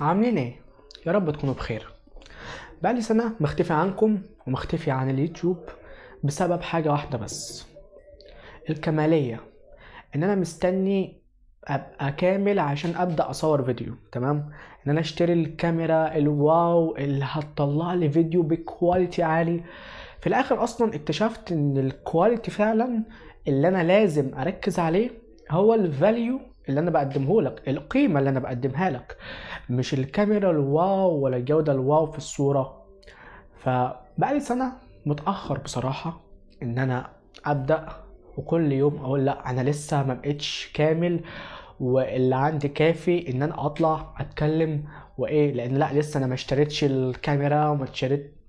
عاملين ايه؟ يا رب تكونوا بخير. بقالي سنة مختفي عنكم ومختفي عن اليوتيوب بسبب حاجة واحدة بس، الكمالية. ان انا مستني ابقى كامل عشان ابدأ اصور فيديو، تمام؟ ان انا اشتري الكاميرا الواو اللي هتطلع لي فيديو بكواليتي عالي. في الاخر اصلا اكتشفت ان الكواليتي فعلا اللي انا لازم اركز عليه هو الفاليو اللي انا بقدمه لك، القيمة اللي انا بقدمها لك، مش الكاميرا الواو ولا الجودة الواو في الصورة. فبقالي سنة متأخر بصراحة ان انا ابدأ، وكل يوم اقول لا انا لسه ما بقتش كامل واللي عندي كافي ان انا اطلع اتكلم وايه، لان لا لسه انا ما اشتريتش الكاميرا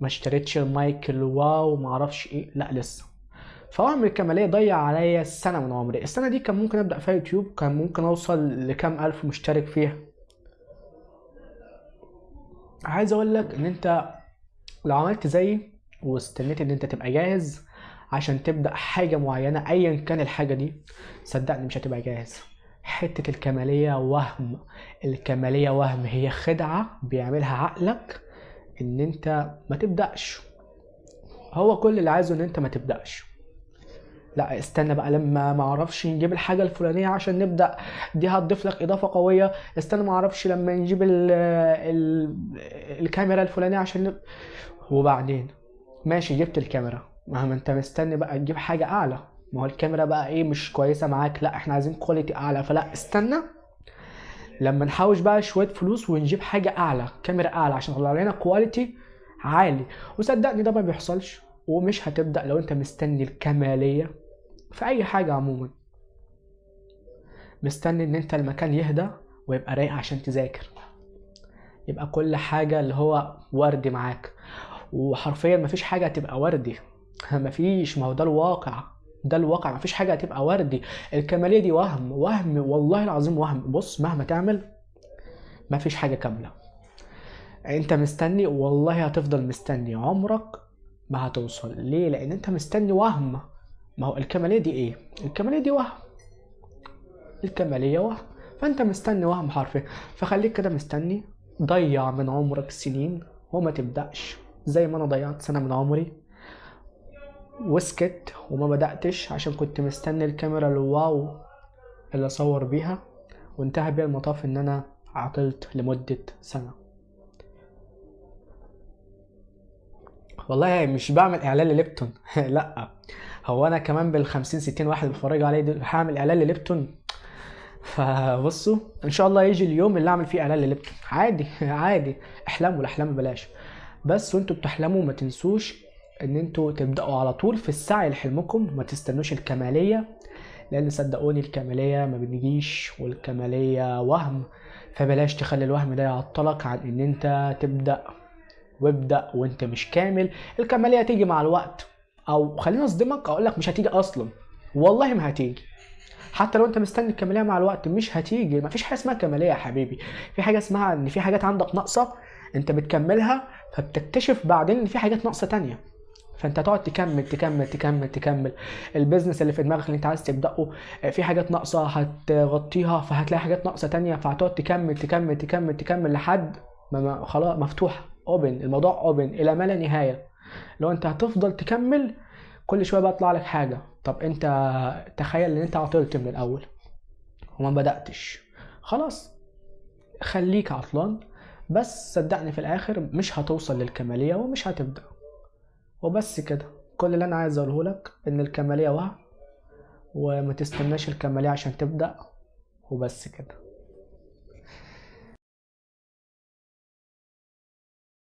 ما اشتريتش المايك الواو ما اعرفش ايه، لا لسه. فوهم الكمالية ضيع عليا سنة من عمري. السنة دي كان ممكن ابدأ فيها يوتيوب، كان ممكن اوصل لكام الف مشترك فيها. عايز اقول لك ان انت لو عملت زيي واستنيت ان انت تبقى جاهز عشان تبدأ حاجة معينة ايا كان الحاجة دي، صدقني مش هتبقى جاهز. حتة الكمالية وهم، الكمالية وهم، هي خدعة بيعملها عقلك ان انت ما تبدأش. هو كل اللي عايزه ان انت ما تبدأش. لا استنى بقى لما ما اعرفش نجيب الحاجة الفلانية عشان نبدأ، دي هتضيف لك اضافة قوية. استنى ما اعرفش لما نجيب الكاميرا الفلانية عشان وبعدين ماشي جبت الكاميرا، ما انت مستني بقى تجيب حاجة اعلى. ما هو الكاميرا بقى ايه مش كويسة معاك، لا احنا عايزين كواليتي اعلى، فلا استنى لما نحوش بقى شوية فلوس ونجيب حاجة اعلى، كاميرا اعلى عشان تطلع لنا كواليتي عالي. وصدقني ده ما بيحصلش ومش هتبدأ لو انت مستني الكمالية في اي حاجة عموما. مستني ان انت المكان يهدى ويبقى رايق عشان تذاكر، يبقى كل حاجة اللي هو وردي معاك. وحرفيا مفيش حاجة هتبقى وردي، مفيش، ما هو ده الواقع. ده الواقع، مفيش حاجة هتبقى وردي. الكمالية دي وهم، وهم والله العظيم وهم. بص مهما تعمل مفيش حاجة كاملة. انت مستني والله هتفضل مستني عمرك ما هتوصل. ليه؟ لان انت مستني وهم. ما هو الكمالية دي ايه؟ الكمالية دي وهم، الكمالية وهم. فانت مستني وهم حرفيا. فخليك كده مستني، ضيع من عمرك سنين وما تبدأش زي ما انا ضيعت سنة من عمري وسكت وما بدأتش عشان كنت مستني الكاميرا الواو اللي اصور بيها. وانتهى بيا المطاف ان انا عطلت لمدة سنة. والله مش بعمل اعلان لليبتون لا، هو انا كمان بالخمسين ستين واحد بيتفرجوا عليه دول هعمل اعلان لليبتون؟ فبصوا ان شاء الله يجي اليوم اللي اعمل فيه اعلان لليبتون عادي عادي. احلموا الاحلام بلاش. بس وانتوا بتحلموا ما تنسوش ان انتوا تبدأوا على طول في السعي لحلمكم، ما تستنوش الكمالية. لان صدقوني الكمالية ما بنجيش والكمالية وهم. فبلاش تخلي الوهم ده يعطلك عن ان انت تبدأ. وابدأ وانت مش كامل. الكمالية هتيجي مع الوقت، او خليني اصدمك اقول لك مش هتيجي اصلا. والله ما هتيجي. حتى لو انت مستني الكمالية مع الوقت مش هتيجي. مفيش حاجة اسمها كمالية يا حبيبي. في حاجة اسمها ان في حاجات عندك ناقصة انت بتكملها، فبتكتشف بعدين ان في حاجات ناقصة تانية. فانت تقعد تكمل تكمل تكمل تكمل. البيزنس اللي في دماغك اللي انت عايز تبداه في حاجات ناقصه هتغطيها، فهتلاقي حاجات ناقصه تانية، فهتقعد تكمل تكمل تكمل تكمل لحد خلاص مفتوحه اوبن، الموضوع اوبن الى ما لا نهايه. لو انت هتفضل تكمل كل شويه بقى يطلع لك حاجه. طب انت تخيل ان انت عطلت من الاول وما بداتش، خلاص خليك عطلان. بس صدقني في الاخر مش هتوصل للكماليه ومش هتبدا. وبس كده. كل اللي انا عايز اقوله لك ان الكمالية وهم، وما تستناش الكمالية عشان تبدأ. وبس كده.